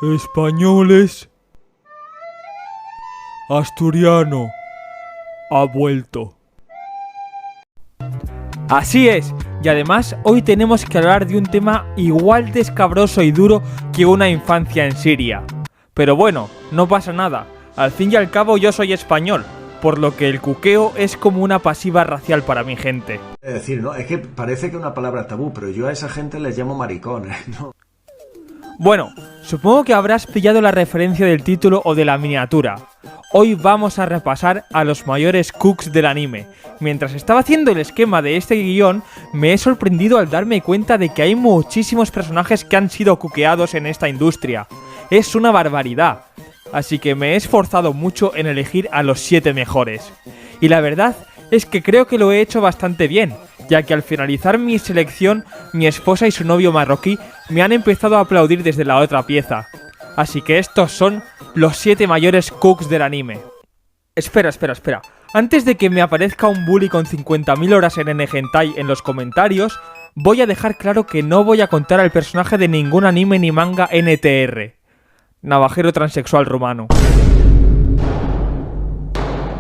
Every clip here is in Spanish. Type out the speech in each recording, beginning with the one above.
Españoles. Asturiano. Ha vuelto. Así es, y además hoy tenemos que hablar de un tema igual de escabroso y duro que una infancia en Siria. Pero bueno, no pasa nada, al fin y al cabo yo soy español, por lo que el cuqueo es como una pasiva racial para mi gente. Es decir, ¿no? Es que parece que es una palabra tabú, pero yo a esa gente les llamo maricones, ¿no? Bueno, supongo que habrás pillado la referencia del título o de la miniatura. Hoy vamos a repasar a los mayores cooks del anime. Mientras estaba haciendo el esquema de este guión, me he sorprendido al darme cuenta de que hay muchísimos personajes que han sido cuqueados en esta industria. Es una barbaridad. Así que me he esforzado mucho en elegir a los 7 mejores. Y la verdad es que creo que lo he hecho bastante bien, ya que al finalizar mi selección, mi esposa y su novio marroquí me han empezado a aplaudir desde la otra pieza. Así que estos son los 7 mayores cooks del anime. Espera. Antes de que me aparezca un bully con 50.000 horas en N-Hentai en los comentarios, voy a dejar claro que no voy a contar al personaje de ningún anime ni manga NTR. Navajero transexual rumano.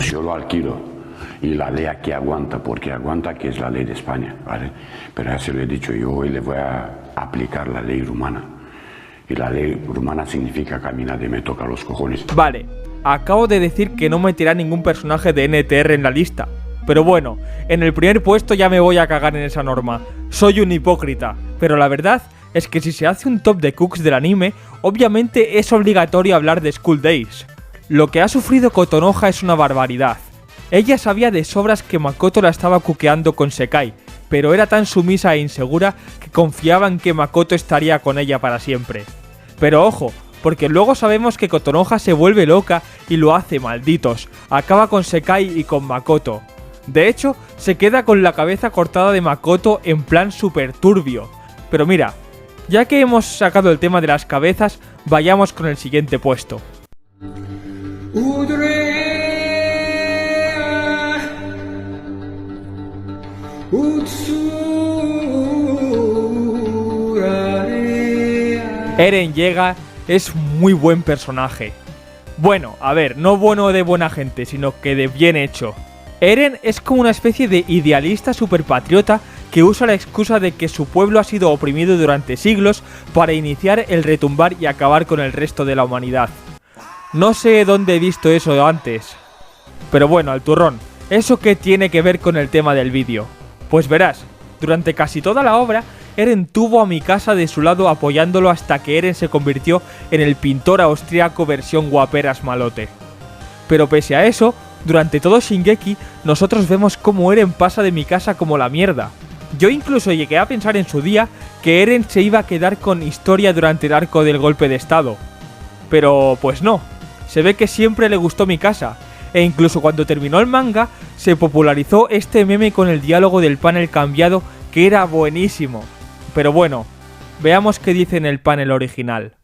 Yo lo alquilo. Y la ley aquí aguanta, porque aguanta que es la ley de España, ¿vale? Pero ya se lo he dicho, yo hoy le voy a aplicar la ley rumana. Y la ley rumana significa que a mí nadie me toca los cojones. Vale, acabo de decir que no meterá ningún personaje de NTR en la lista. Pero bueno, en el primer puesto ya me voy a cagar en esa norma. Soy un hipócrita, pero la verdad es que si se hace un top de cooks del anime, obviamente es obligatorio hablar de School Days. Lo que ha sufrido Kotonoha es una barbaridad. Ella sabía de sobras que Makoto la estaba cuqueando con Sekai, pero era tan sumisa e insegura que confiaba en que Makoto estaría con ella para siempre. Pero ojo, porque luego sabemos que Kotonoha se vuelve loca y lo hace, malditos. Acaba con Sekai y con Makoto. De hecho, se queda con la cabeza cortada de Makoto en plan super turbio. Pero mira, ya que hemos sacado el tema de las cabezas, vayamos con el siguiente puesto. Eren Yeager es muy buen personaje. Bueno, a ver, no bueno de buena gente, sino que de bien hecho. Eren es como una especie de idealista superpatriota que usa la excusa de que su pueblo ha sido oprimido durante siglos para iniciar el retumbar y acabar con el resto de la humanidad. No sé dónde he visto eso antes. Pero bueno, al turrón, ¿eso qué tiene que ver con el tema del vídeo? Pues verás, durante casi toda la obra, Eren tuvo a Mikasa de su lado apoyándolo hasta que Eren se convirtió en el pintor austríaco versión guaperas malote. Pero pese a eso, durante todo Shingeki, nosotros vemos cómo Eren pasa de Mikasa como la mierda. Yo incluso llegué a pensar en su día que Eren se iba a quedar con Historia durante el arco del golpe de estado. Pero pues no, se ve que siempre le gustó Mikasa. E incluso cuando terminó el manga, se popularizó este meme con el diálogo del panel cambiado, que era buenísimo. Pero bueno, veamos qué dice en el panel original.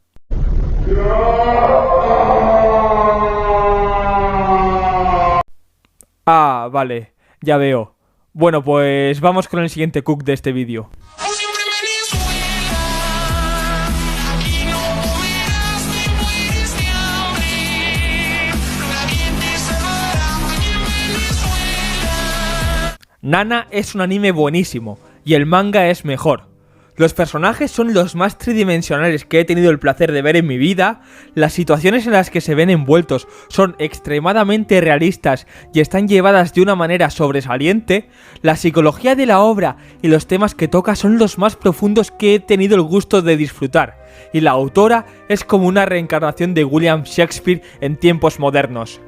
Ah, vale, ya veo. Bueno, pues vamos con el siguiente cook de este vídeo. Nana es un anime buenísimo, y el manga es mejor. Los personajes son los más tridimensionales que he tenido el placer de ver en mi vida, las situaciones en las que se ven envueltos son extremadamente realistas y están llevadas de una manera sobresaliente, la psicología de la obra y los temas que toca son los más profundos que he tenido el gusto de disfrutar, y la autora es como una reencarnación de William Shakespeare en tiempos modernos.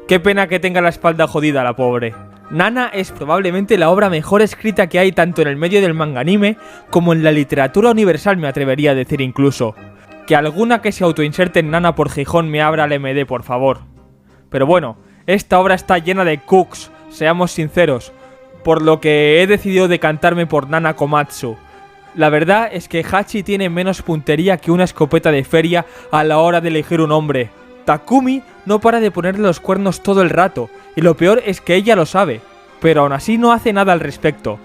Qué pena que tenga la espalda jodida la pobre. Nana es probablemente la obra mejor escrita que hay tanto en el medio del manga anime como en la literatura universal, me atrevería a decir incluso. Que alguna que se autoinserte en Nana por Gijón me abra el MD, por favor. Pero bueno, esta obra está llena de cooks, seamos sinceros, por lo que he decidido decantarme por Nana Komatsu. La verdad es que Hachi tiene menos puntería que una escopeta de feria a la hora de elegir un hombre. Takumi no para de ponerle los cuernos todo el rato, y lo peor es que ella lo sabe, pero aún así no hace nada al respecto.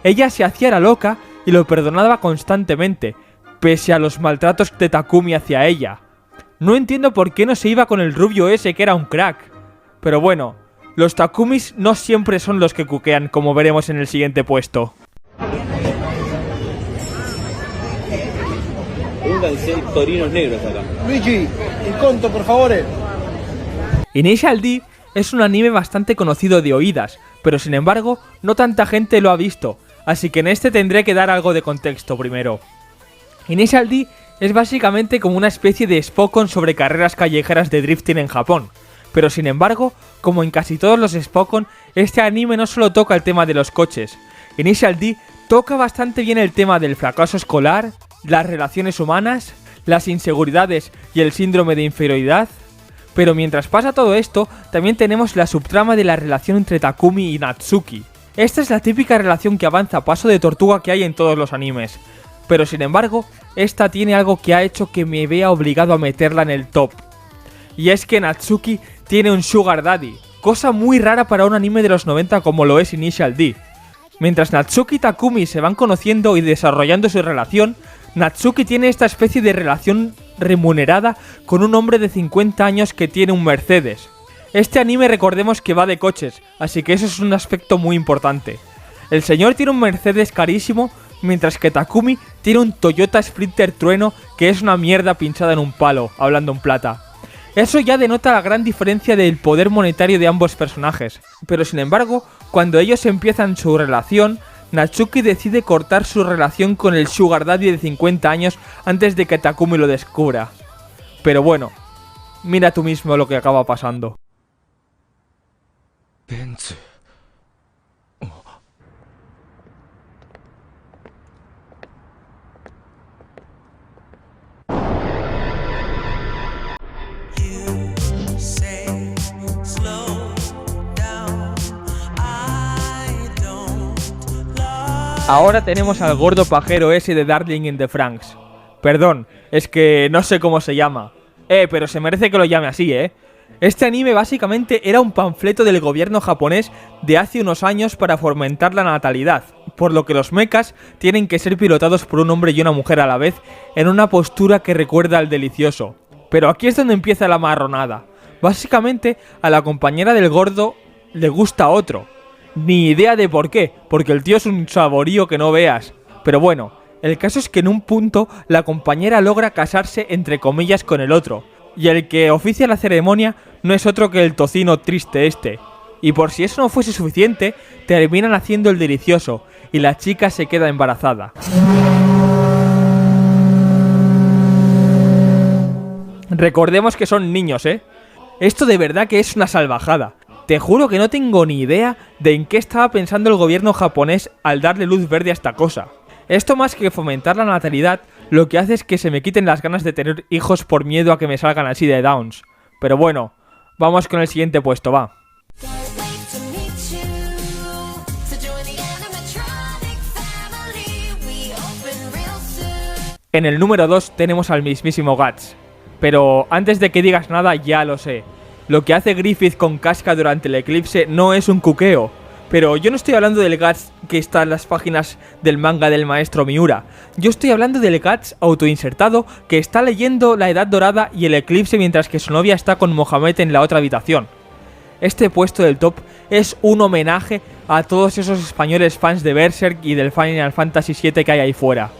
Ella se hacía la loca y lo perdonaba constantemente, pese a los maltratos de Takumi hacia ella. No entiendo por qué no se iba con el rubio ese que era un crack. Pero bueno, los Takumis no siempre son los que cuquean, como veremos en el siguiente puesto. Pónganse torinos negros acá. Luigi, il conto, por favor. Initial D es un anime bastante conocido de oídas, pero sin embargo, no tanta gente lo ha visto, así que en este tendré que dar algo de contexto primero. Initial D es básicamente como una especie de Spokon sobre carreras callejeras de drifting en Japón, pero sin embargo, como en casi todos los Spokon, este anime no solo toca el tema de los coches. Initial D toca bastante bien el tema del fracaso escolar, las relaciones humanas, las inseguridades y el síndrome de inferioridad. Pero mientras pasa todo esto, también tenemos la subtrama de la relación entre Takumi y Natsuki. Esta es la típica relación que avanza a paso de tortuga que hay en todos los animes. Pero sin embargo, esta tiene algo que ha hecho que me vea obligado a meterla en el top. Y es que Natsuki tiene un sugar daddy, cosa muy rara para un anime de los 90 como lo es Initial D. Mientras Natsuki y Takumi se van conociendo y desarrollando su relación, Natsuki tiene esta especie de relación remunerada con un hombre de 50 años que tiene un Mercedes. Este anime recordemos que va de coches, así que eso es un aspecto muy importante. El señor tiene un Mercedes carísimo, mientras que Takumi tiene un Toyota Sprinter Trueno que es una mierda pinchada en un palo, hablando en plata. Eso ya denota la gran diferencia del poder monetario de ambos personajes, pero sin embargo, cuando ellos empiezan su relación, Natsuki decide cortar su relación con el sugar daddy de 50 años antes de que Takumi lo descubra. Pero bueno, mira tú mismo lo que acaba pasando. Ahora tenemos al gordo pajero ese de Darling in the Franxx. Perdón, es que no sé cómo se llama. Pero se merece que lo llame así, Este anime básicamente era un panfleto del gobierno japonés de hace unos años para fomentar la natalidad, por lo que los mechas tienen que ser pilotados por un hombre y una mujer a la vez en una postura que recuerda al delicioso. Pero aquí es donde empieza la marronada. Básicamente a la compañera del gordo le gusta otro. Ni idea de por qué, porque el tío es un saborío que no veas. Pero bueno, el caso es que en un punto la compañera logra casarse entre comillas con el otro, y el que oficia la ceremonia no es otro que el tocino triste este. Y por si eso no fuese suficiente, terminan haciendo el delicioso, y la chica se queda embarazada. Recordemos que son niños, Esto de verdad que es una salvajada. Te juro que no tengo ni idea de en qué estaba pensando el gobierno japonés al darle luz verde a esta cosa. Esto más que fomentar la natalidad, lo que hace es que se me quiten las ganas de tener hijos por miedo a que me salgan así de downs. Pero bueno, vamos con el siguiente puesto, va. En el número 2 tenemos al mismísimo Guts. Pero antes de que digas nada, ya lo sé. Lo que hace Griffith con Casca durante el eclipse no es un cuqueo. Pero yo no estoy hablando del Guts que está en las páginas del manga del maestro Miura. Yo estoy hablando del Guts autoinsertado que está leyendo La Edad Dorada y el eclipse mientras que su novia está con Mohamed en la otra habitación. Este puesto del top es un homenaje a todos esos españoles fans de Berserk y del Final Fantasy VII que hay ahí fuera.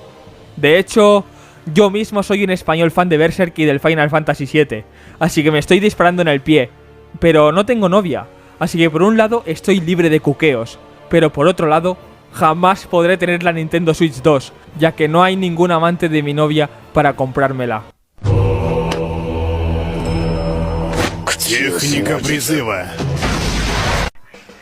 De hecho, yo mismo soy un español fan de Berserk y del Final Fantasy VII, así que me estoy disparando en el pie. Pero no tengo novia, así que por un lado estoy libre de cuqueos, pero por otro lado jamás podré tener la Nintendo Switch 2, ya que no hay ningún amante de mi novia para comprármela. Técnica prisiva.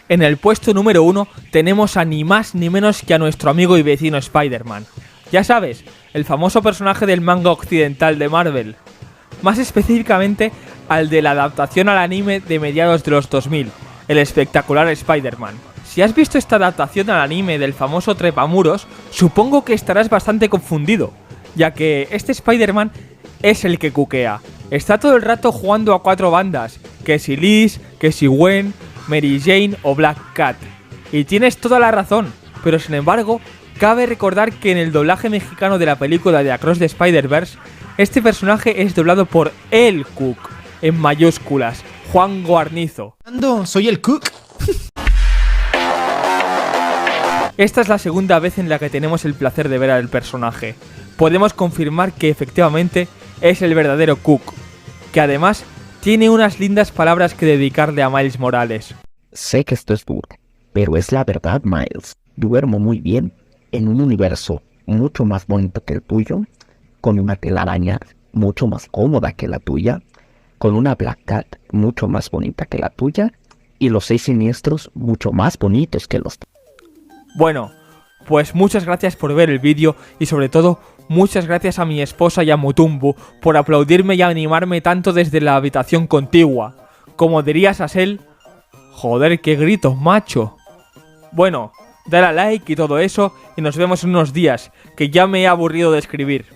En el puesto número 1 tenemos a ni más ni menos que a nuestro amigo y vecino Spider-Man. Ya sabes, el famoso personaje del manga occidental de Marvel. Más específicamente al de la adaptación al anime de mediados de los 2000, el espectacular Spider-Man. Si has visto esta adaptación al anime del famoso trepamuros, supongo que estarás bastante confundido, ya que este Spider-Man es el que cuquea. Está todo el rato jugando a 4 bandas, que si Liz, que si Gwen, Mary Jane o Black Cat. Y tienes toda la razón, pero sin embargo, cabe recordar que en el doblaje mexicano de la película de Across the Spider-Verse, Este personaje es doblado por el Cook, en mayúsculas, Juan Guarnizo. Soy el Cook. Esta es la segunda vez en la que tenemos el placer de ver al personaje. Podemos confirmar que efectivamente es el verdadero Cook, que además tiene unas lindas palabras que dedicarle a Miles Morales. Sé que esto es duro, pero es la verdad, Miles. Duermo muy bien en un universo mucho más bonito que el tuyo, con una telaraña mucho más cómoda que la tuya, con una Black Cat mucho más bonita que la tuya, y los 6 siniestros mucho más bonitos que los tuyos. Bueno, pues muchas gracias por ver el vídeo y sobre todo muchas gracias a mi esposa y a Mutumbu por aplaudirme y animarme tanto desde la habitación contigua. Como diría Sasel, joder, qué gritos, macho. Bueno, dale a like y todo eso y nos vemos en unos días, que ya me he aburrido de escribir.